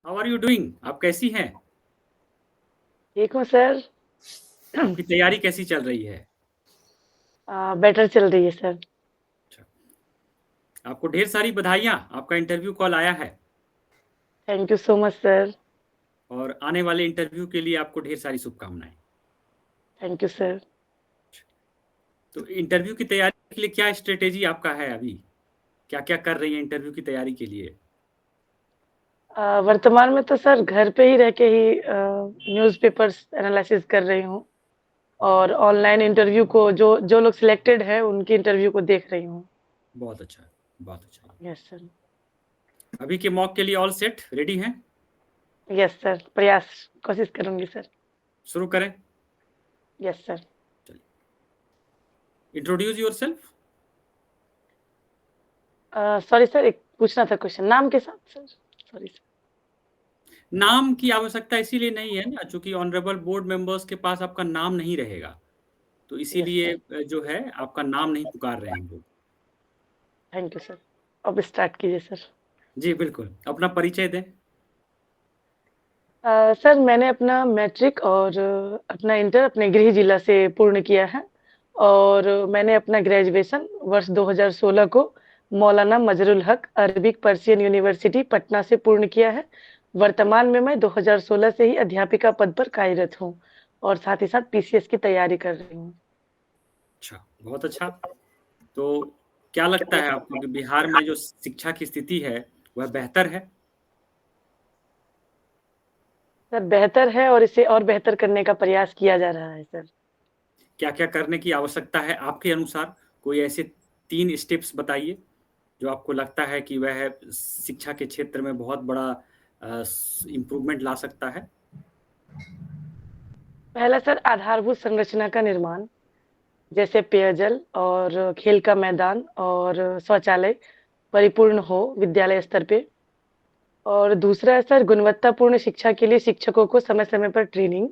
How are you doing? आप कैसी हैं? ठीक हूँ सर। आपकी तैयारी कैसी चल रही है? बेटर चल रही है सर। अच्छा, आपको ढेर सारी बधाइयाँ, आपका इंटरव्यू कॉल आया है thank you so much sir. और आने वाले इंटरव्यू के लिए आपको ढेर सारी शुभकामनाएँ। Thank you sir. तो इंटरव्यू की तैयारी के लिए क्या स्ट्रैटेजी आपका है अभी? क्या-क्या कर रही हैं इंटरव्यू की तैयारी के लिए? वर्तमान में तो सर घर पे ही रह के ही न्यूज़पेपर्स एनालिसिस कर रही हूँ और ऑनलाइन इंटरव्यू को जो जो लोग सिलेक्टेड हैं उनकी इंटरव्यू को देख रही हूँ। बहुत अच्छा, बहुत अच्छा। Yes sir. अभी के मॉक के लिए ऑल सेट, रेडी हैं? यस सर, कोशिश करूँगी सर। शुरू करें? Yes sir. चलिए। Introduce yourself. सॉरी सर, एक पूछना था क्वेश्चन नाम के साथ सर। Sorry sir. नाम की आवश्यकता इसीलिए नहीं है ना, चूँकि ऑनरेबल बोर्ड मेंबर्स के पास आपका नाम नहीं रहेगा, तो यस इसीलिए सर। जो है आपका नाम नहीं पुकार रहे हैं हम लोग। Thank you sir. अब स्टार्ट कीजिए सर। जी, बिल्कुल। अपना परिचय दें। सर मैंने अपना मैट्रिक और अपना इंटर अपने गृह जिला से पूर्ण किया है और मैंने अपना ग्रेजुएशन वर्ष 2016 को मौलाना मजरुल हक अरबिक पर्शियन यूनिवर्सिटी पटना से पूर्ण किया है। वर्तमान में मैं 2016 से ही अध्यापिका पद पर कार्यरत हूँ और साथ ही साथ पीसीएस की तैयारी कर रही हूँ। अच्छा, बहुत अच्छा। तो क्या लगता है आपको कि बिहार में जो शिक्षा की स्थिति है, वह बेहतर है? सर बेहतर है और इसे और बेहतर करने का प्रयास किया जा रहा है सर। क्या-क्या करने की आवश्यकता है आपके अनुसार? कोई ऐसे 3 स्टेप्स बताइए, जो आपको लगता है कि वह शिक्षा के क्षेत्र में बहुत बड़ा इम्प्रूवमेंट ला सकता है? पहला सर आधारभूत संरचना का निर्माण, जैसे पेयजल और खेल का मैदान और शौचालय परिपूर्ण हो विद्यालय स्तर पे। और दूसरा है सर गुणवत्तापूर्ण शिक्षा के लिए शिक्षकों को समय-समय पर ट्रेनिंग।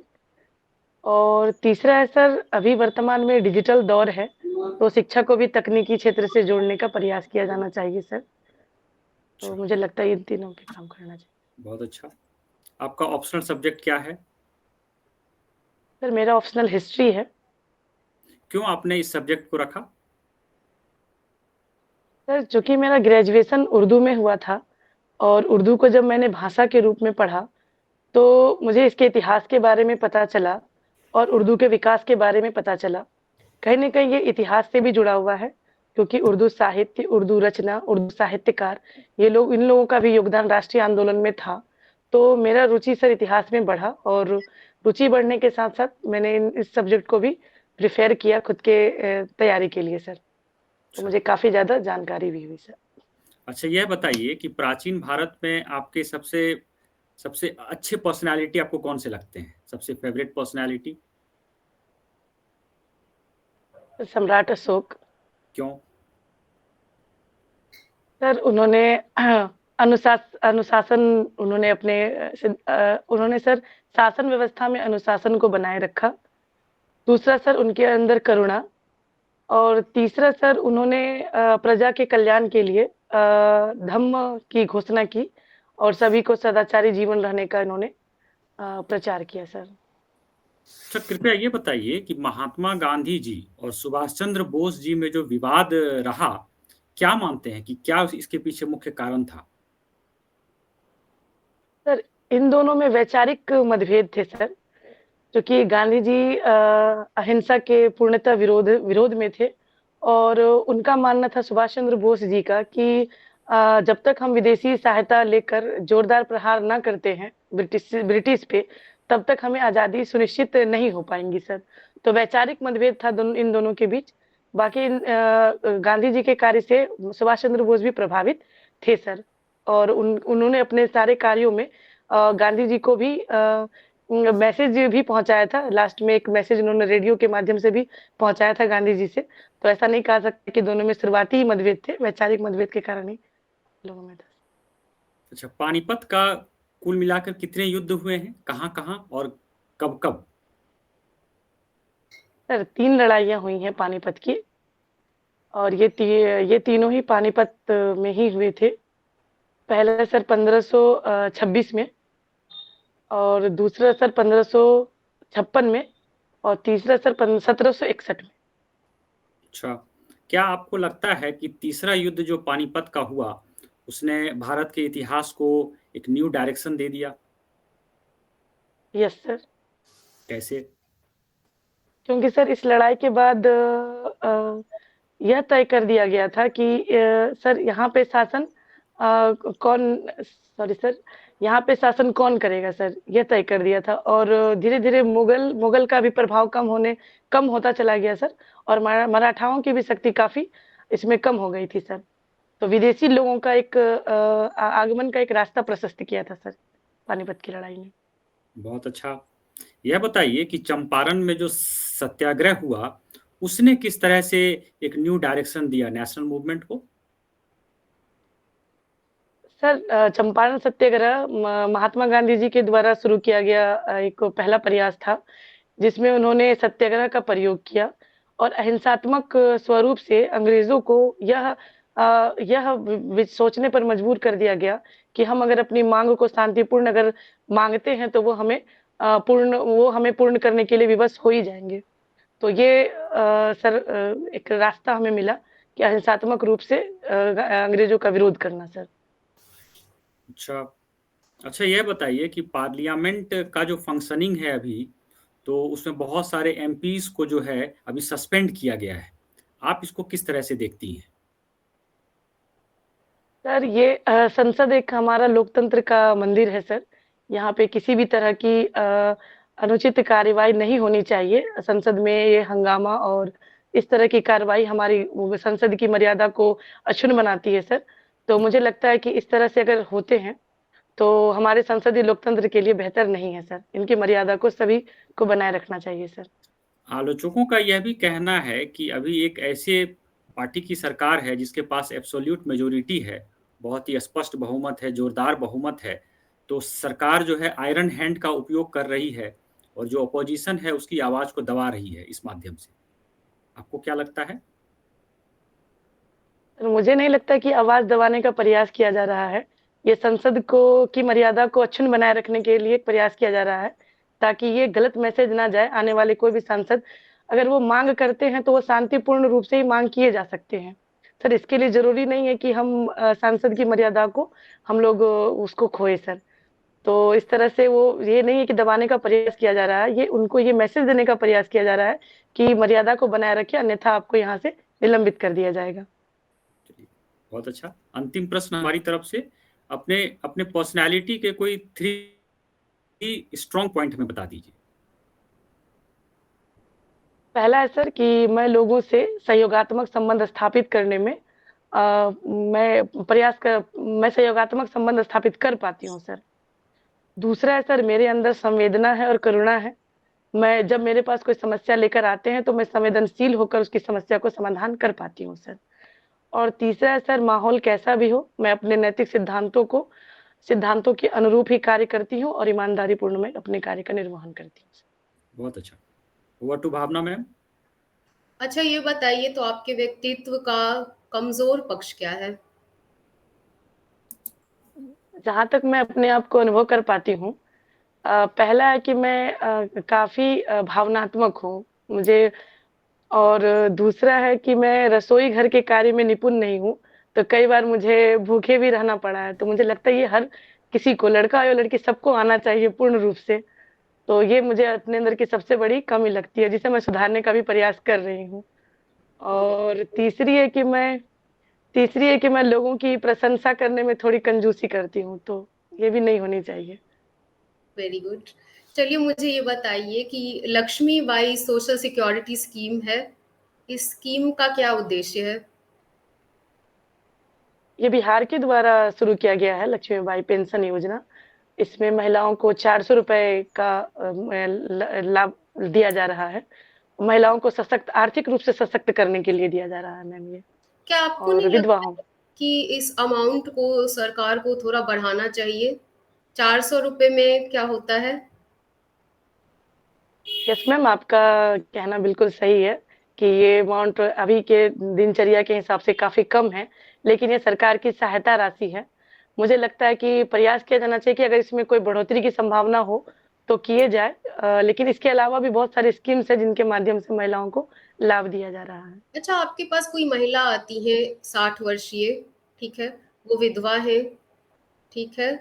और तीसरा है सर अभी वर्तमान में डिजिटल दौर है, तो शिक्षा को भी तकनीकी क्षेत्र से जोड़ने का प्रयास किया जाना चाहिए सर। तो अच्छा, मुझे लगता है इन तीनों पे काम करना चाहिए। बहुत अच्छा। आपका ऑप्शनल सब्जेक्ट क्या है? सर मेरा ऑप्शनल हिस्ट्री है। क्यों आपने इस सब्जेक्ट को रखा? सर चूँकि मेरा ग्रेजुएशन उर्दू में हुआ था और उर्दू को जब मैंने भाषा के रूप में पढ़ा, तो मुझे इसके इतिहास के बारे में पता चला और उर्दू के विकास के बारे में पता चला। कहीं न कहीं ये इतिहास से भी जुड़ा हुआ है, क्योंकि उर्दू साहित्य, उर्दू रचना, उर्दू साहित्यकार, ये लोग इन लोगों का भी योगदान राष्ट्रीय आंदोलन में था। तो मेरा रुचि सर इतिहास में बढ़ा और रुचि बढ़ने के साथ-साथ मैंने इस सब्जेक्ट को भी प्रेफ़र किया खुद के तैयारी के लिए सर। तो अच्छा। मुझे काफ़ी ज़्यादा जानकारी भी हुई सर। अच्छा, यह बताइए कि प्राचीन भारत में आपके सबसे सबसे अच्छे पर्सनैलिटी आपको कौन-से लगते हैं? सबसे फ़ेवरेट पर्सनैलिटी? सम्राट अशोक। क्यों? सर उन्होंने अनुशासन उन्होंने अपने उन्होंने सर शासन व्यवस्था में अनुशासन को बनाए रखा। दूसरा सर उनके अंदर करुणा और तीसरा सर उन्होंने प्रजा के कल्याण के लिए धम्म की घोषणा की और सभी को सदाचारी जीवन रहने का इन्होंने प्रचार किया सर। अच्छा, कृपया ये बताइए कि महात्मा गांधी जी और सुभाष चंद्र बोस जी में जो विवाद रहा, क्या मानते हैं कि क्या इसके पीछे मुख्य कारण था? सर इन दोनों में वैचारिक मतभेद थे सर, क्योंकि गांधी जी अहिंसा के पूर्णतः विरोध में थे और उनका मानना था सुभाष चंद्र बोस जी का कि जब तक हम विदेशी सहायता लेकर जोरदार प्रहार ना करते हैं ब्रिटिश पे, तब तक हमें आज़ादी सुनिश्चित नहीं हो पाएँगी सर। तो वैचारिक मतभेद था इन दोनों के बीच। बाकी गांधी जी के कार्य से सुभाष चंद्र बोस भी प्रभावित थे सर और उन्होंने अपने सारे कार्यों में गांधी जी को भी मैसेज भी पहुँचाया था। लास्ट में एक मैसेज उन्होंने रेडियो के माध्यम से भी पहुँचाया था गांधी जी से। तो ऐसा नहीं कहा सकते कि दोनों में शुरुआती ही मतभेद थे, वैचारिक मतभेद के कारण ही लोगों में था। अच्छा, पानीपत का कुल मिलाकर कितने युद्ध हुए हैं? कहाँ-कहाँ और कब-कब? सर 3 लड़ाइयाँ हुई हैं पानीपत की और ये तीनों ही पानीपत में ही हुए थे। पहला सर 1526 में और दूसरा सर 1556 में और तीसरा सर 1761 में। अच्छा, क्या आपको लगता है कि तीसरा युद्ध जो पानीपत का हुआ, उसने भारत के इतिहास को एक न्यू डायरेक्शन दे दिया? Yes sir. कैसे? क्योंकि सर इस लड़ाई के बाद यह तय कर दिया गया था कि सर यहाँ पे शासन कौन सॉरी सर यहाँ पे शासन कौन करेगा सर, यह तय कर दिया था। और धीरे-धीरे मुगल का भी प्रभाव कम होता चला गया सर, और मराठाओं की भी शक्ति काफ़ी इसमें कम हो गई थी सर। तो विदेशी लोगों का एक आगमन का एक रास्ता प्रशस्त किया था सर पानीपत की लड़ाई ने। बहुत अच्छा। यह बताइए कि चंपारण में जो सत्याग्रह हुआ, उसने किस तरह से एक न्यू डायरेक्शन दिया नेशनल मूवमेंट को? सर चंपारण सत्याग्रह महात्मा गांधी जी के द्वारा शुरू किया गया एक पहला प्रयास था, जिसमें उन्होंने सत्याग्रह का प्रयोग किया और अहिंसात्मक स्वरूप से अंग्रेजों को यह सोचने पर मजबूर कर दिया गया कि हम अगर अपनी मांग को शांतिपूर्ण अगर मांगते हैं तो वो हमें पूर्ण करने के लिए विवश हो ही जाएंगे। तो ये सर एक रास्ता हमें मिला कि अहिंसात्मक रूप से अंग्रेजों का विरोध करना सर। अच्छा। अच्छा, यह बताइए कि पार्लियामेंट का जो फंक्शनिंग है अभी, तो उसमें बहुत सारे एमपीज़ को जो है अभी सस्पेंड किया गया है। आप इसको किस तरह से देखती हैं? सर ये संसद एक हमारा लोकतंत्र का मंदिर है सर। यहाँ पे किसी भी तरह की अनुचित कार्रवाई नहीं होनी चाहिए। संसद में ये हंगामा और इस तरह की कार्रवाई हमारी संसद की मर्यादा को अक्षुण्ण बनाती है सर। तो मुझे लगता है कि इस तरह से अगर होते हैं, तो हमारे संसदीय लोकतंत्र के लिए बेहतर नहीं है सर। इनकी मर्यादा को सभी को बनाए रखना चाहिए सर। आलोचकों का यह भी कहना है कि अभी एक ऐसे पार्टी की सरकार है जिसके पास एब्सोल्यूट मेजॉरिटी है, बहुत ही स्पष्ट बहुमत है, जोरदार बहुमत है। तो सरकार जो है आयरन हैंड का उपयोग कर रही है और जो अपोजिशन है उसकी आवाज़ को दबा रही है इस माध्यम से। आपको क्या लगता है? तो मुझे नहीं लगता कि आवाज़ दबाने का प्रयास किया जा रहा है। ये संसद को की मर्यादा को अक्षुण्ण बनाए रखने के लिए प्रयास किया जा रहा है, ताकि ये गलत मैसेज ना जाए। आने वाले कोई भी सांसद अगर वो माँग करते हैं, तो वो शांतिपूर्ण रूप से ही माँग किए जा सकते हैं। सर इसके लिए ज़रूरी नहीं है कि हम सांसद की मर्यादा को हम लोग उसको खोएँ सर। तो इस तरह से वो ये नहीं है कि दबाने का प्रयास किया जा रहा है, ये उनको ये मैसेज देने का प्रयास किया जा रहा है कि मर्यादा को बनाए रखिए, अन्यथा आपको यहाँ से निलंबित कर दिया जाएगा। बहुत अच्छा। अंतिम प्रश्न हमारी तरफ से, अपने अपने पर्सनैलिटी के कोई 3 स्ट्रॉन्ग पॉइंट हमें बता दीजिए। पहला है सर कि मैं लोगों से सहयोगात्मक संबंध स्थापित करने में मैं सहयोगात्मक संबंध स्थापित कर पाती हूँ सर। दूसरा है सर मेरे अंदर संवेदना है और करुणा है। मैं जब मेरे पास कोई समस्या लेकर आते हैं तो मैं संवेदनशील होकर उसकी समस्या को समाधान कर पाती हूँ सर। और तीसरा है सर माहौल कैसा भी हो, मैं अपने नैतिक सिद्धांतों के अनुरूप ही कार्य करती हूँ और ईमानदारी पूर्ण मैं अपने कार्य का निर्वहन करती हूँ। बहुत अच्छा। Over to Bhavana ma'am. अच्छा ये बताइए तो आपके व्यक्तित्व का कमजोर पक्ष क्या है? जहाँ तक मैं अपने आप को अनुभव कर पाती हूँ, पहला है कि मैं काफ़ी भावनात्मक हूँ, मुझे। और दूसरा है कि मैं रसोई घर के कार्य में निपुण नहीं हूँ, तो कई बार मुझे भूखे भी रहना पड़ा है। तो मुझे लगता है ये हर किसी को, लड़का हो या लड़की, सबको आना चाहिए पूर्ण रूप से। तो ये मुझे अपने अंदर की सबसे बड़ी कमी लगती है, जिसे मैं सुधारने का भी प्रयास कर रही हूँ। और तीसरी है कि मैं लोगों की प्रशंसा करने में थोड़ी कंजूसी करती हूँ, तो ये भी नहीं होनी चाहिए। Very good. चलिए मुझे ये बताइए कि Lakshmi Bai social security scheme है, इस स्कीम का क्या उद्देश्य है? ये बिहार के द्वारा शुरू किया गया है, लक्ष्मीबाई पेंशन योजना। इसमें महिलाओं को 400 रुपए का लाभ दिया जा रहा है। महिलाओं को आर्थिक रूप से सशक्त करने के लिए दिया जा रहा है मैम ये। क्या आपको और नहीं लगता विधवाओं कि इस अमाउंट को सरकार को थोड़ा बढ़ाना चाहिए? 400 रुपए में क्या होता है? यस मैम, आपका कहना बिल्कुल सही है कि ये अमाउंट अभी के दिनचर्या के हिसाब से काफ़ी कम है, लेकिन ये सरकार की सहायता राशि है। मुझे लगता है कि प्रयास किया जाना चाहिए कि अगर इसमें कोई बढ़ोतरी की संभावना हो तो किए जाए, लेकिन इसके अलावा भी बहुत सारे स्कीम्स है जिनके माध्यम से महिलाओं को लाभ दिया जा रहा है। अच्छा, आपके पास कोई महिला आती है 60 वर्षीय, ठीक है, वो विधवा है, ठीक है,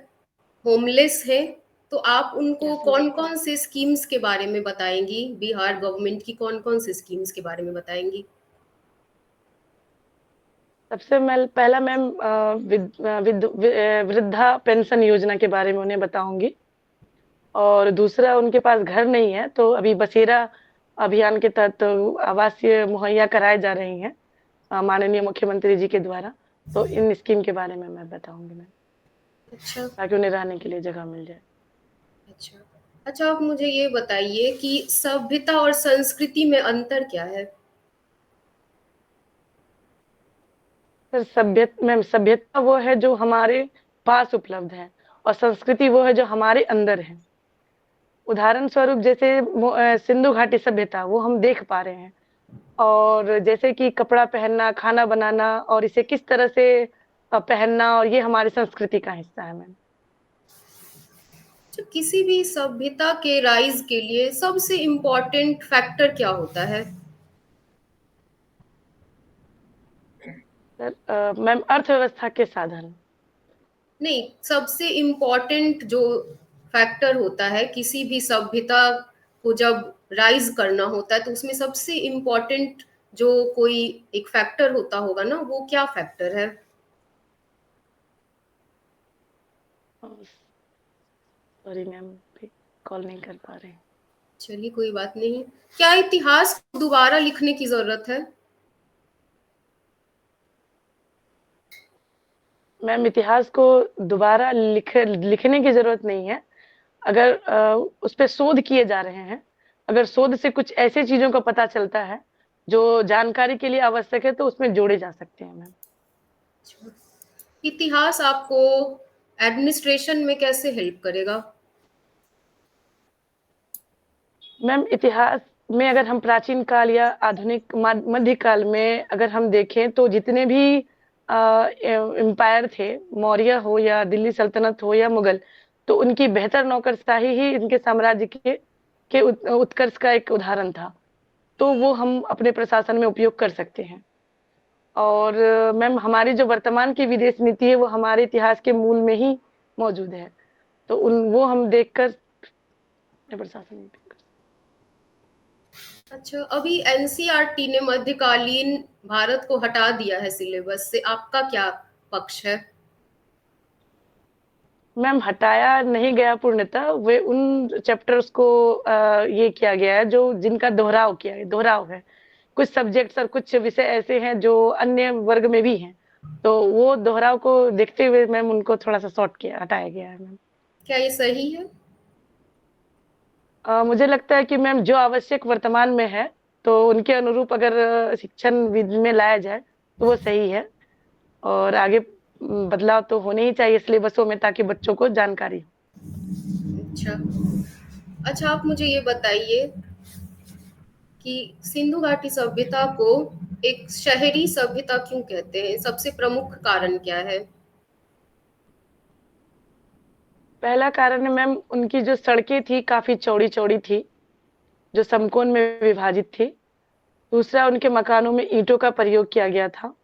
होमलेस है, तो आप उनको यस मैम। कौन-कौन से स्कीम्स के बारे में बताएँगी? बिहार गवर्नमेंट की कौन-कौन से स्कीम्स के बारे में बताएँगी? सबसे पहला मैम वृद्धा पेंशन योजना के बारे में उन्हें बताऊंगी, और दूसरा उनके पास घर नहीं है तो अभी बसेरा अभियान के तहत आवासीय मुहैया कराए जा रही हैं माननीय मुख्यमंत्री जी के द्वारा। तो इन स्कीम के बारे में मैं बताऊंगी मैम, अच्छा, ताकि उन्हें रहने के लिए जगह मिल जाए। अच्छा। अच्छा, आप मुझे ये बताइए कि सभ्यता और संस्कृति में अंतर क्या है? सर सभ्यता वो है जो हमारे पास उपलब्ध है, और संस्कृति वो है जो हमारे अंदर है। उदाहरण स्वरूप जैसे सिंधु घाटी सभ्यता वो हम देख पा रहे हैं, और जैसे कि कपड़ा पहनना, खाना बनाना और इसे किस तरह से पहनना, और ये हमारी संस्कृति का हिस्सा है मैम। तो किसी भी सभ्यता के राइज के लिए सबसे इम्पोर्टेंट फैक्टर क्या होता है? सर मैम अर्थव्यवस्था के साधन। नहीं, सबसे इम्पोर्टेंट जो फैक्टर होता है किसी भी सभ्यता को जब राइज करना होता है, तो उसमें सबसे इम्पोर्टेंट जो कोई एक फैक्टर होता होगा ना, वो क्या फैक्टर है? सॉरी मैम, कॉल नहीं कर पा रहे। चलिए, कोई बात नहीं। क्या इतिहास को दोबारा लिखने की जरूरत है? मैम इतिहास को दोबारा लिखने की जरूरत नहीं है, अगर उस पे शोध किए जा रहे हैं, अगर शोध से कुछ ऐसे चीजों का पता चलता है जो जानकारी के लिए आवश्यक है तो उसमें जोड़े जा सकते हैं मैम। इतिहास आपको एडमिनिस्ट्रेशन में कैसे हेल्प करेगा? मैम इतिहास में अगर हम प्राचीन काल या आधुनिक मध्यकाल में अगर हम देखें तो जितने भी एम्पायर थे, मौर्य हो या दिल्ली सल्तनत हो या मुगल, तो उनकी बेहतर नौकरशाही ही इनके साम्राज्य के उत्कर्ष का एक उदाहरण था। तो वो हम अपने प्रशासन में उपयोग कर सकते हैं। और मैम हमारी जो वर्तमान की विदेश नीति है वो हमारे इतिहास के मूल में ही मौजूद है, तो वो हम देखकर प्रशासन में। अच्छा, अभी एनसीईआरटी ने मध्यकालीन भारत को हटा दिया है सिलेबस से, आपका क्या पक्ष है? मैम हटाया नहीं गया पूर्णतः, वे उन चैप्टर्स को ये किया गया है जो जिनका दोहराव है। कुछ सब्जेक्ट्स और कुछ विषय ऐसे हैं जो अन्य वर्ग में भी हैं, तो वो दोहराव को देखते हुए मैम उनको थोड़ा सा हटाया गया है मैम। क्या ये सही है? मुझे लगता है कि मैम जो आवश्यक वर्तमान में है तो उनके अनुरूप अगर शिक्षण विधि में लाया जाए तो वो सही है, और आगे बदलाव तो होने ही चाहिए सिलेबसों में ताकि बच्चों को जानकारी हो। अच्छा। अच्छा, आप मुझे ये बताइए कि सिंधु घाटी सभ्यता को एक शहरी सभ्यता क्यों कहते हैं? सबसे प्रमुख कारण क्या है? पहला कारण है मैम उनकी जो सड़कें थी काफी चौड़ी चौड़ी थी, जो समकोण में विभाजित थी। दूसरा उनके मकानों में ईंटों का प्रयोग किया गया था।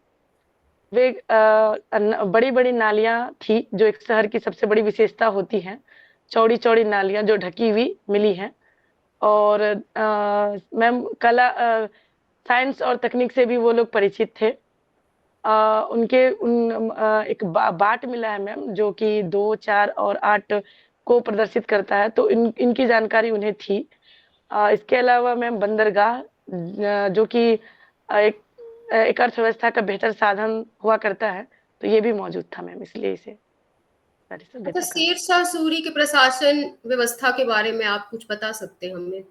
वे बड़ी बड़ी नालियां थी जो एक शहर की सबसे बड़ी विशेषता होती है, चौड़ी चौड़ी नालियां जो ढकी हुई मिली हैं। और मैम कला साइंस और तकनीक से भी वो लोग परिचित थे। उनके एक बाट मिला है मैम जो कि 2, 4 और 8 को प्रदर्शित करता है, तो इनकी जानकारी उन्हें थी। इसके अलावा मैम बंदरगाह जो कि एक अर्थव्यवस्था का बेहतर साधन हुआ करता है, तो ये भी मौजूद था मैम, इसलिए इसे अच्छा, शेरशाह सूरी के प्रशासन व्यवस्था के बारे में आप कुछ बता सकते हैं हमें?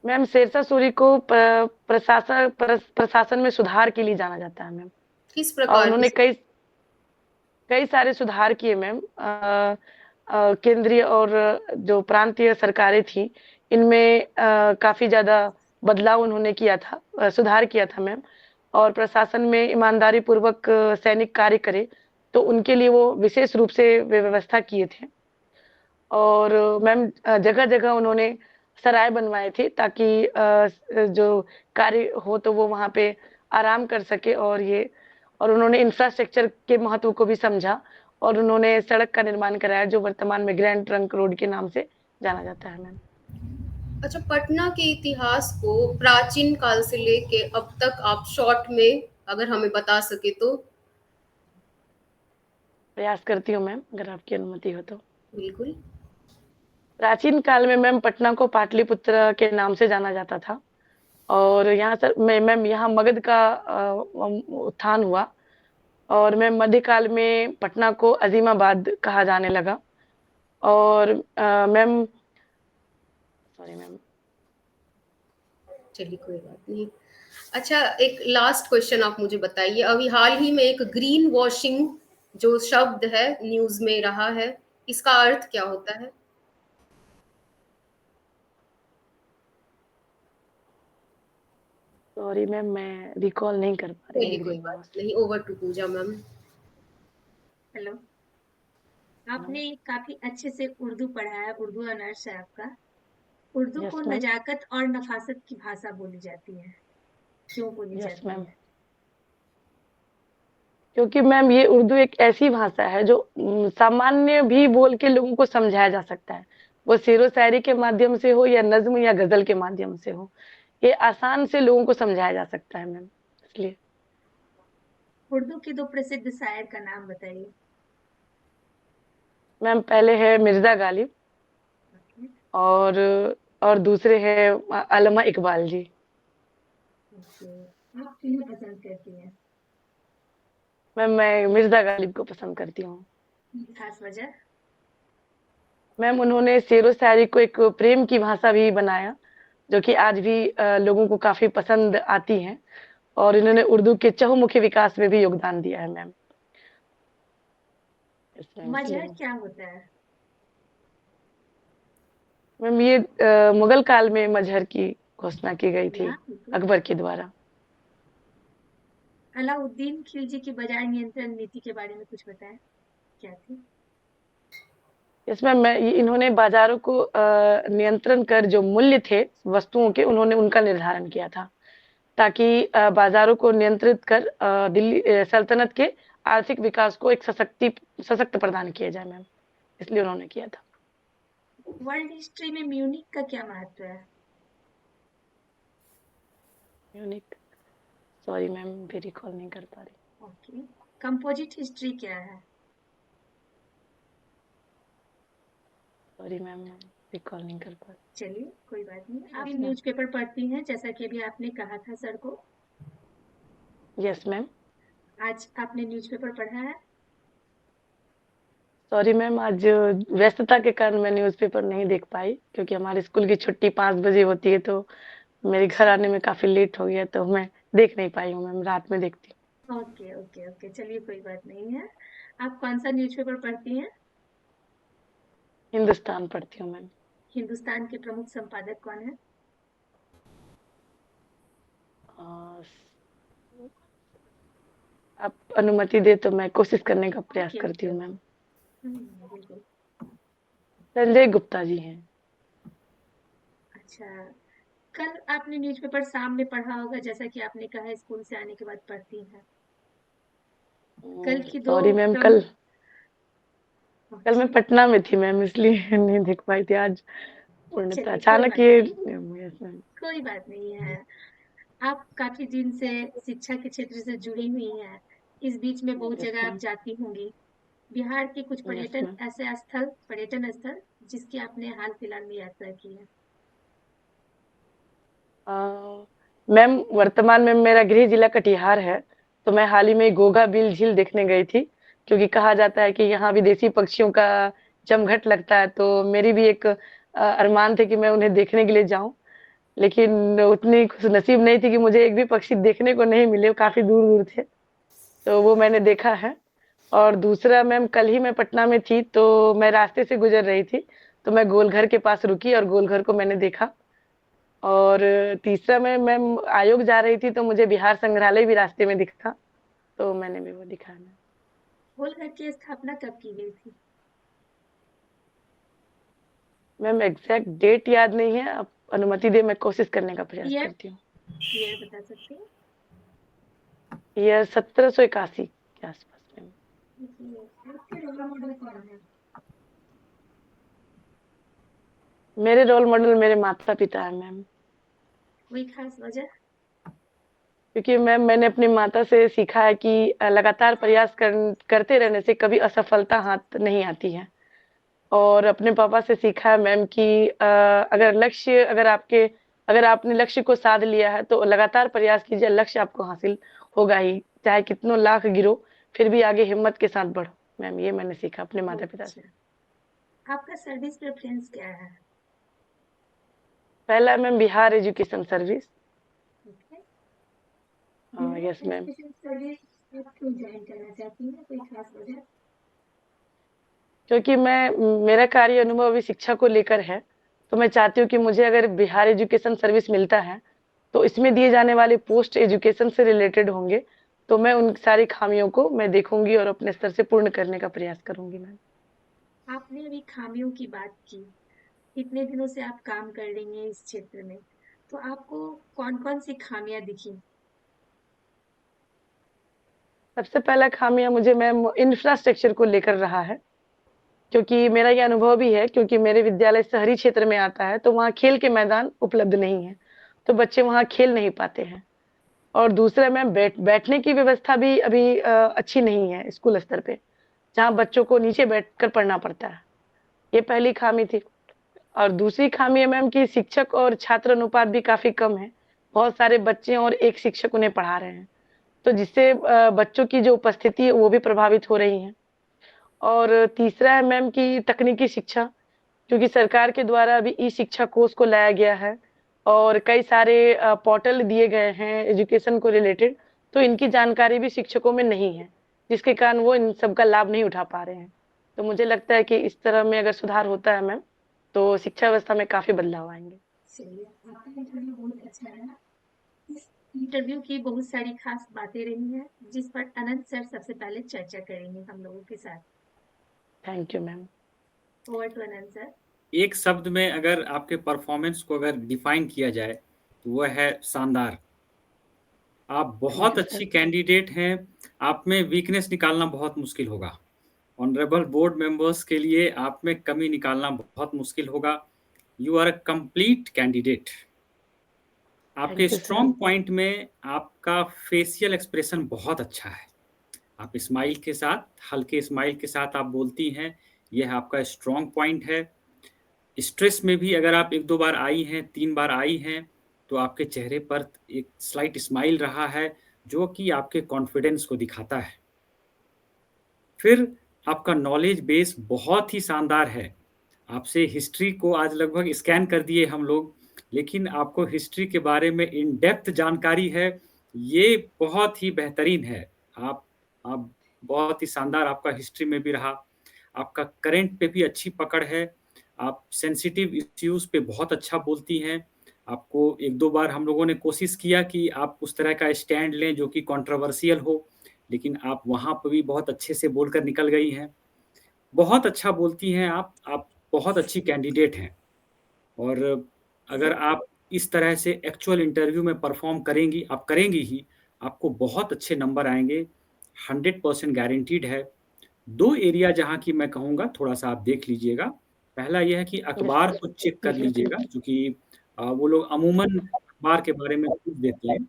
मैम शेरशाह सूरी को प्रशासन में सुधार के लिए जाना जाता है मैम, किस और प्रकार उन्होंने की? कई सारे सुधार किए मैम। केंद्रीय और जो प्रांतीय सरकारें थी इनमें काफी ज्यादा बदलाव उन्होंने किया था, सुधार किया था मैम। और प्रशासन में ईमानदारी पूर्वक सैनिक कार्य करे, तो उनके लिए वो विशेष रूप से व्यवस्था किए थे। और मैम जगह-जगह उन्होंने सराय बनवाए थे ताकि जो कार्य हो तो वो वहाँ पे आराम कर सके, और उन्होंने इंफ्रास्ट्रक्चर के महत्व को भी समझा, और उन्होंने सड़क का निर्माण कराया जो वर्तमान में ग्रैंड ट्रंक रोड के नाम से जाना जाता है मैम। अच्छा, पटना के इतिहास को प्राचीन काल से लेके अब तक आप शॉर्ट में अगर हमें बता सके तो। प्रयास करती हूँ मैम, अगर आपकी अनुमति हो तो। बिल्कुल। प्राचीन काल में मैम पटना को पाटलिपुत्र के नाम से जाना जाता था, और यहाँ सर मैम यहाँ मगध का उत्थान हुआ, और मैम मध्यकाल में पटना को अजीमाबाद कहा जाने लगा। और मैम सॉरी मैम। चलिए कोई बात नहीं। अच्छा, एक लास्ट क्वेश्चन आप मुझे बताइए, अभी हाल ही में एक ग्रीन वॉशिंग जो शब्द है न्यूज में रहा है, इसका अर्थ क्या होता है? सॉरी मैम, मैं रिकॉल नहीं कर पा रही चलिए हूँ। कोई बात नहीं। Over to Pooja ma'am. Hello, आपने काफी अच्छे से उर्दू पढ़ा है, उर्दू ऑनर्स है आपका। उर्दू यस को मैम। नजाकत और नफासत की भाषा बोली जाती है, क्यों बोली यस जाती मैम। है? क्योंकि मैम ये उर्दू एक ऐसी भाषा है जो सामान्य भी बोल के लोगों को समझाया जा सकता है, वो शेरो शायरी के माध्यम से हो या नज्म या गजल के माध्यम से हो, ये आसान से लोगों को समझाया जा सकता है मैम, इसलिए। उर्दू के 2 प्रसिद्ध शायर का नाम बताइए। मैम पहले है मिर्जा गालिब, ओके, और दूसरे है अल्लामा इकबाल जी। ओके। आप किन्हें पसंद करती हैं? मैम मैं मिर्जा गालिब को पसंद करती हूँ। खास वजह? मैम उन्होंने शेरो शायरी को एक प्रेम की भाषा भी बनाया, जो कि आज भी लोगों को काफी पसंद आती है, और इन्होंने उर्दू के चहुमुखी विकास में भी योगदान दिया है मैम। मजहर क्या होता है? मैम ये मुगल काल में मजहर की घोषणा की गई थी अकबर के द्वारा। अलाउद्दीन खिलजी की बाजार नियंत्रण नीति के बारे में कुछ बताएं, क्या थी? इसमें इन्होंने बाजारों को नियंत्रण कर जो मूल्य थे वस्तुओं के, उन्होंने उनका निर्धारण किया था, ताकि बाजारों को नियंत्रित कर दिल्ली सल्तनत के आर्थिक विकास को एक सशक्त प्रदान किया जाए मैम, इसलिए उन्होंने किया था। वर्ल्ड हिस्ट्री में म्यूनिक का क्या महत्व है? म्यूनिक, सॉरी मैम, भी रिकॉल नहीं कर पा रही। ओके। कंपोजिट हिस्ट्री क्या है? सॉरी मैम, रिकॉल नहीं कर पा रही। चलिए कोई बात नहीं। आप न्यूज़पेपर पढ़ती हैं जैसा कि अभी आपने कहा था सर को। Yes ma'am. आज आपने न्यूज़पेपर पढ़ा है? सॉरी मैम, आज व्यस्तता के कारण मैं न्यूज़पेपर नहीं देख पाई, क्योंकि हमारे स्कूल की छुट्टी 5 बजे होती है, तो मेरे घर आने में काफी लेट हो गया, तो मैं देख नहीं पाई हूँ मैम, रात में देखती हूँ। ओके ओके ओके, चलिए कोई बात नहीं है। आप कौन सा न्यूज़पेपर पढ़ती हैं? हिंदुस्तान पढ़ती हूँ मैम। हिंदुस्तान के प्रमुख संपादक कौन है? आप अनुमति दे तो मैं कोशिश करने का प्रयास ओके, करती हूँ ओके। मैम। बिल्कुल। संजय गुप्ता जी हैं। अच्छा, कल आपने न्यूज़पेपर शाम में पढ़ा होगा, जैसा कि आपने कहा स्कूल से आने के बाद पढ़ती हैं। कल की 2 सॉरी मैम, कल मैं पटना में थी मैम, इसलिए नहीं देख पाई थी आज। पूर्णतः अचानक ये कोई बात नहीं है। आप काफी दिन से शिक्षा के क्षेत्र से जुड़ी हुई हैं। इस बीच में बहुत जगह आप जाती होंगी। बिहार के कुछ पर्यटन स्थल जिसकी आपने हाल फिलहाल में यात्रा की है। मैम वर्तमान में मेरा गृह जिला कटिहार है, तो मैं हाल ही में गोगा बिल झील देखने गई थी, क्योंकि कहा जाता है कि यहाँ विदेशी पक्षियों का जमघट लगता है, तो मेरी भी एक अरमान थे कि मैं उन्हें देखने के लिए जाऊं, लेकिन उतनी खुश नसीब नहीं थी कि मुझे एक भी पक्षी देखने को नहीं मिले, काफी दूर दूर थे, तो वो मैंने देखा है। और दूसरा मैम, कल ही मैं पटना में थी, तो मैं रास्ते से गुजर रही थी, तो मैं गोलघर के पास रुकी और गोलघर को मैंने देखा, और तीसरा मैम आयोग जा रही थी तो मुझे बिहार संग्रहालय भी रास्ते में दिखा, तो मैंने भी वो दिखाना। होलघर की स्थापना कब की गई थी? मैम एग्जैक्ट डेट याद नहीं है, आप अनुमति दे मैं कोशिश करने का प्रयास ईयर करती हूँ। ईयर बता सकते हैं? ईयर 1781 के आसपास मैम। आपके रोल मॉडल कौन है? मेरे रोल मॉडल मेरे माता पिता है मैम, कोई खास वजह? क्योंकि मैम मैंने अपनी माता से सीखा है कि लगातार प्रयास करते रहने से कभी असफलता हाथ नहीं आती है। और अपने पापा से सीखा है मैम कि अगर आपने लक्ष्य को साध लिया है तो लगातार प्रयास कीजिए, लक्ष्य आपको हासिल होगा ही, चाहे कितनों लाख गिरो फिर भी आगे हिम्मत के साथ बढ़ो। मैम ये मैंने सीखा अपने माता पिता से। आपका सर्विस प्रेफरेंस क्या है? पहला ma'am Bihar education service. Yes ma'am. Service आप क्यों ज्वाइन करना चाहती हैं? कोई खास वजह? क्योंकि मेरा कार्य अनुभव अभी शिक्षा को लेकर है, तो मैं चाहती हूँ कि मुझे अगर बिहार एजुकेशन सर्विस मिलता है तो इसमें दिए जाने वाले पोस्ट एजुकेशन से रिलेटेड होंगे, तो मैं उन सारी खामियों को मैं देखूंगी और अपने स्तर से पूर्ण करने का प्रयास करूंगी मैम। आपने अभी खामियों की बात की, कितने दिनों से आप काम कर रही हैं इस क्षेत्र में, तो आपको कौन-कौन सी खामियां दिखी? सबसे पहला खामियां मुझे मैम इंफ्रास्ट्रक्चर को लेकर रहा है, क्योंकि मेरा ये अनुभव भी है, क्योंकि मेरे विद्यालय शहरी क्षेत्र में आता है तो वहाँ खेल के मैदान उपलब्ध नहीं है, तो बच्चे वहाँ खेल नहीं पाते हैं। और दूसरा मैम बैठने की व्यवस्था भी अभी अच्छी नहीं है स्कूल स्तर पे, जहाँ बच्चों को नीचे बैठकर पढ़ना पड़ता है। ये पहली खामी थी। और दूसरी खामी है मैम कि शिक्षक और छात्र अनुपात भी काफ़ी कम है। बहुत सारे बच्चे और एक शिक्षक उन्हें पढ़ा रहे हैं, तो जिससे बच्चों की जो उपस्थिति है वो भी प्रभावित हो रही है। और तीसरा है मैम कि तकनीकी शिक्षा, क्योंकि सरकार के द्वारा अभी ई-शिक्षा कोर्स को लाया गया है और कई सारे पोर्टल दिए गए हैं एजुकेशन को रिलेटेड, तो इनकी जानकारी भी शिक्षकों में नहीं है, जिसके कारण वो इन सब का लाभ नहीं उठा पा रहे हैं। तो मुझे लगता है कि इस तरह में अगर सुधार होता है मैम, तो शिक्षा व्यवस्था में काफ़ी बदलाव आएँगे। चलिए, आपका इंटरव्यू बहुत अच्छा रहा। इस इंटरव्यू की बहुत सारी खास बातें रही हैं, जिस पर अनंत सर सबसे पहले चर्चा करेंगे हम लोगों के साथ। Thank you ma'am. Over to Anant sir. एक शब्द में अगर आपके परफॉर्मेंस को अगर डिफाइन किया जाए तो वह है शानदार। आप बहुत अच्छी कैंडिडेट हैं, आप में वीकनेस निकालना बहुत मुश्किल होगा। ऑनरेबल बोर्ड मेंबर्स के लिए आप में कमी निकालना बहुत मुश्किल होगा। You are a complete candidate. आपके स्ट्रॉन्ग पॉइंट में आपका फेशियल एक्सप्रेशन बहुत अच्छा है। आप स्माइल के साथ, हल्के स्माइल के साथ आप बोलती हैं, यह आपका स्ट्रॉन्ग पॉइंट है। स्ट्रेस में भी अगर आप 1-2 बार आई हैं, 3 बार आई हैं, तो आपके चेहरे पर एक स्लाइट स्माइल रहा है, जो कि आपके कॉन्फिडेंस को दिखाता है। फिर आपका नॉलेज बेस बहुत ही शानदार है। आपसे हिस्ट्री को आज लगभग स्कैन कर दिए हम लोग, लेकिन आपको हिस्ट्री के बारे में इन डेप्थ जानकारी है, ये बहुत ही बेहतरीन है। आप बहुत ही शानदार आपका हिस्ट्री में भी रहा। आपका करंट पे भी अच्छी पकड़ है। आप सेंसिटिव इश्यूज़ पे बहुत अच्छा बोलती हैं। आपको 1-2 बार हम लोगों ने कोशिश किया कि आप उस तरह का स्टैंड लें जो कि कंट्रोवर्शियल हो, लेकिन आप वहाँ पे भी बहुत अच्छे से बोलकर निकल गई हैं। बहुत अच्छा बोलती हैं आप बहुत अच्छी कैंडिडेट हैं। और अगर आप इस तरह से एक्चुअल इंटरव्यू में परफ़ॉर्म करेंगी, आप करेंगी ही, आपको बहुत अच्छे नंबर आएँगे, 100% गारंटीड है। 2 एरिया जहाँ की मैं कहूँगा थोड़ा-सा आप देख लीजिएगा। पहला ये है कि अखबार को चेक कर लीजिएगा, क्योंकि वो लोग अमूमन अखबार के बारे में पूछ देते हैं,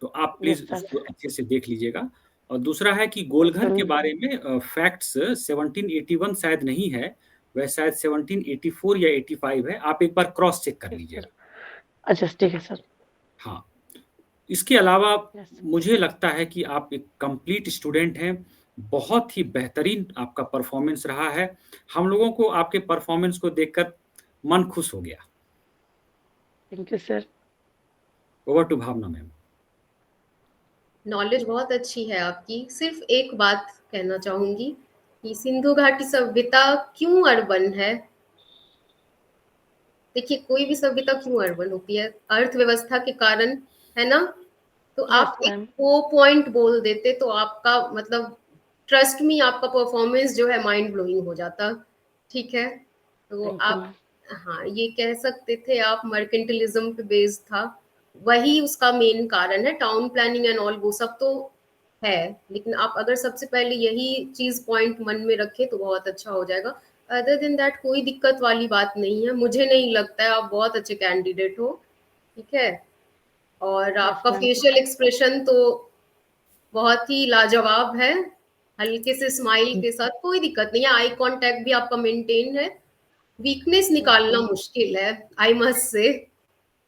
तो आप प्लीज़ उसको अच्छे से देख लीजिएगा। और दूसरा है कि गोलघर के बारे में फैक्ट्स 1781 शायद नहीं है, वह शायद 1784 या 85 है, आप एक बार क्रॉस चेक कर लीजिएगा। अच्छा, ठीक है सर। हाँ, इसके अलावा मुझे लगता है कि आप एक कंप्लीट स्टूडेंट हैं, बहुत ही बेहतरीन आपका परफॉर्मेंस रहा है। हम लोगों को आपके परफॉर्मेंस को देखकर मन खुश हो गया। Thank you sir. Over to Bhavana ma'am. Knowledge बहुत अच्छी है आपकी। सिर्फ एक बात कहना चाहूंगी कि सिंधु घाटी सभ्यता क्यों अर्बन है। देखिए कोई भी सभ्यता क्यों अर्बन होती है, अर्थव्यवस्था के कारण, है ना। तो आप यस एक मैम। वो पॉइंट बोल देते तो आपका मतलब ट्रस्ट में आपका परफॉर्मेंस जो है माइंड ब्लोइंग हो जाता। ठीक है, तो थैंक यू आप मैम। हाँ ये कह सकते थे आप मर्केंटिलिज्म पे बेस्ड था, वही उसका मेन कारण है। टाउन प्लानिंग एंड ऑल वो सब तो है, लेकिन आप अगर सबसे पहले यही चीज पॉइंट मन में रखे तो बहुत अच्छा हो जाएगा। अदर देन दैट कोई दिक्कत वाली बात नहीं है, मुझे नहीं लगता है। आप बहुत अच्छे कैंडिडेट हो, ठीक है। और यस आपका मैम। फेशियल एक्सप्रेशन तो बहुत ही लाजवाब है, हल्के से स्माइल के साथ, कोई दिक्कत नहीं है। आई कांटेक्ट भी आपका मेंटेन है, वीकनेस यस निकालना मैम। मुश्किल है, आई मस्ट से।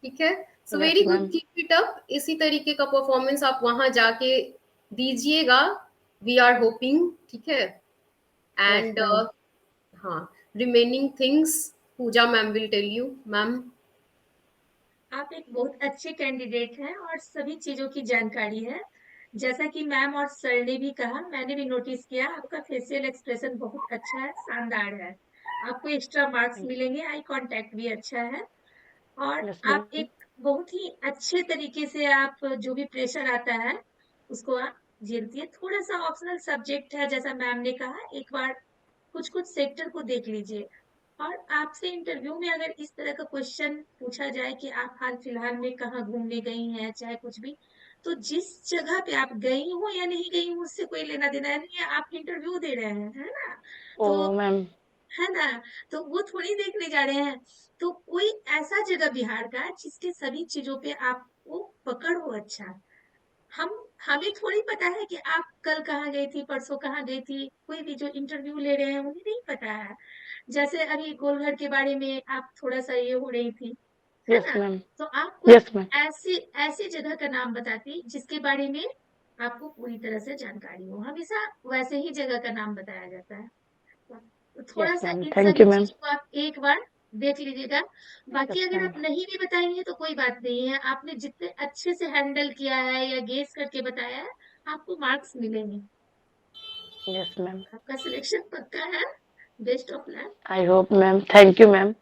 ठीक है, so yes very good, ma'am. Keep it up. इसी तरीके का परफॉर्मेंस आप वहां जाके दीजिएगा, वी आर होपिंग। ठीक है, यस एंड मैम। हाँ, remaining things Pooja ma'am will tell you. Ma'am आप एक बहुत अच्छे कैंडिडेट हैं और सभी चीजों की जानकारी है। जैसा कि मैम और सर ने भी कहा, मैंने भी नोटिस किया, आपका फेशियल एक्सप्रेशन बहुत अच्छा है, शानदार है। आपको एक्स्ट्रा मार्क्स मिलेंगे, आई कांटेक्ट भी अच्छा है और यस आप मैम। एक बहुत ही अच्छे तरीके से आप जो भी प्रेशर आता है उसको आप झेलती है। थोड़ा सा ऑप्शनल सब्जेक्ट है, जैसा मैम ने कहा, एक बार कुछ कुछ सेक्टर को देख लीजिए। और आपसे इंटरव्यू में अगर इस तरह का क्वेश्चन पूछा जाए कि आप हाल फिलहाल में कहाँ घूमने गई हैं, चाहे कुछ भी, तो जिस जगह पे आप गई हो या नहीं गई हो उससे कोई लेना देना नहीं है, आप इंटरव्यू दे रहे हैं, है ना। ओ तो मैम। है ना, तो वो थोड़ी देखने जा रहे हैं। तो कोई ऐसा जगह बिहार का जिसके सभी चीजों पे आपको पकड़ हो अच्छा। हम हमें थोड़ी पता है कि आप कल कहाँ गई थी, परसों कहाँ गई थी। कोई भी जो इंटरव्यू ले रहे हैं उन्हें नहीं पता है। जैसे अभी गोलघर के बारे में आप थोड़ा सा ये हो रही थी, है यस ना। मैम। तो आप कोई यस मैम। ऐसी ऐसी जगह का नाम बताती जिसके बारे में आपको पूरी तरह से जानकारी हो। हमेशा वैसे ही जगह का नाम बताया जाता है। तो थोड़ा यस सा मैम। इन थैंक सभी यू मैम। चीजों को आप एक बार देख लीजिएगा। बाकी यस अगर मैम। आप नहीं भी बताएंगे तो कोई बात नहीं है, आपने जितने अच्छे से हैंडल किया है या गेस करके बताया है, आपको मार्क्स मिलेंगे। Yes ma'am. आपका सिलेक्शन पक्का है। Best of luck. I hope ma'am. Thank you ma'am.